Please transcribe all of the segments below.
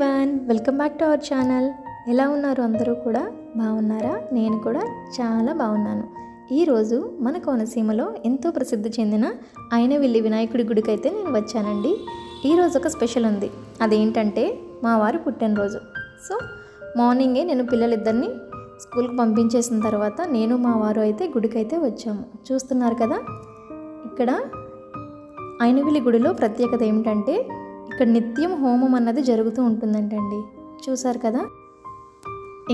Everyone, welcome back to our channel. ఎలా ఉన్నారు? అందరూ కూడా బాగున్నారా? నేను కూడా చాలా బాగున్నాను. ఈరోజు మన కోనసీమలో ఎంతో ప్రసిద్ధి చెందిన అయినవిల్లి వినాయకుడి గుడికి అయితే నేను వచ్చానండి. ఈరోజు ఒక స్పెషల్ ఉంది. అదేంటంటే మా వారు పుట్టినరోజు. సో మార్నింగే నేను పిల్లలిద్దరిని స్కూల్కి పంపించేసిన తర్వాత నేను మా వారు అయితే గుడికి అయితే వచ్చాము. చూస్తున్నారు కదా, ఇక్కడ అయినవిల్లి గుడిలో ప్రత్యేకత ఏమిటంటే ఇక్కడ నిత్యం హోమం అన్నది జరుగుతూ ఉంటుందంటండి. చూసారు కదా.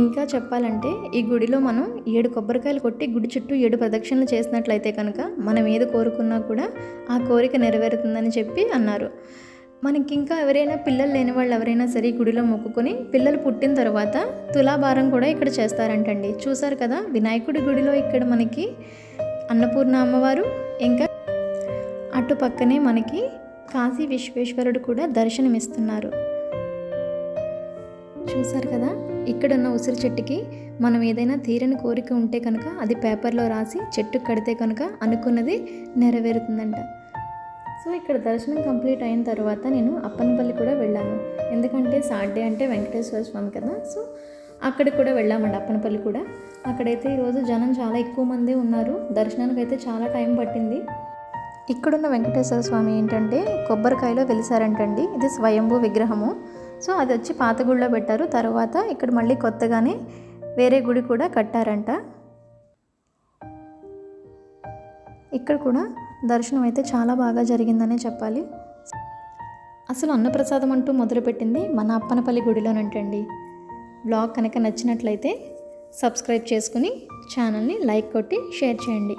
ఇంకా చెప్పాలంటే ఈ గుడిలో మనం 7 కొబ్బరికాయలు కొట్టి గుడి చుట్టూ 7 ప్రదక్షిణలు చేసినట్లయితే కనుక మనం ఏది కోరుకున్నా కూడా ఆ కోరిక నెరవేరుతుందని చెప్పి అన్నారు. మనకి ఇంకా ఎవరైనా పిల్లలు లేని వాళ్ళు ఎవరైనా సరే గుడిలో మొక్కుకొని పిల్లలు పుట్టిన తర్వాత తులాభారం కూడా ఇక్కడ చేస్తారంటండి. చూసారు కదా, వినాయకుడి గుడిలో ఇక్కడ మనకి అన్నపూర్ణ అమ్మవారు, ఇంకా అటు పక్కనే మనకి కాశీ విశ్వేశ్వరుడు కూడా దర్శనమిస్తున్నారు. చూసారు కదా, ఇక్కడున్న ఉసిరి చెట్టుకి మనం ఏదైనా తీరని కోరిక ఉంటే కనుక అది పేపర్లో రాసి చెట్టుకు కడితే కనుక అనుకున్నది నెరవేరుతుందంట. సో ఇక్కడ దర్శనం కంప్లీట్ అయిన తర్వాత నేను అప్పనపల్లి కూడా వెళ్ళాను. ఎందుకంటే సాటర్డే అంటే వెంకటేశ్వర స్వామి కదా, సో అక్కడికి కూడా వెళ్ళామండి, అప్పనపల్లి కూడా. అక్కడైతే ఈరోజు జనం చాలా ఎక్కువ మంది ఉన్నారు. దర్శనానికి అయితే చాలా టైం పట్టింది. ఇక్కడున్న వెంకటేశ్వర స్వామి ఏంటంటే కొబ్బరికాయలో వెలిసారంటండి. ఇది స్వయంభూ విగ్రహము. సో అది వచ్చి పాత గుడిలో పెట్టారు. తర్వాత ఇక్కడ మళ్ళీ కొత్తగానే వేరే గుడి కూడా కట్టారంట. ఇక్కడ కూడా దర్శనం అయితే చాలా బాగా జరిగిందనే చెప్పాలి. అసలు అన్నప్రసాదం అంటూ మొదలుపెట్టింది మన అప్పనపల్లి గుడిలోనంటండి. బ్లాగ్ కనుక నచ్చినట్లయితే సబ్స్క్రైబ్ చేసుకుని ఛానల్ని లైక్ కొట్టి షేర్ చేయండి.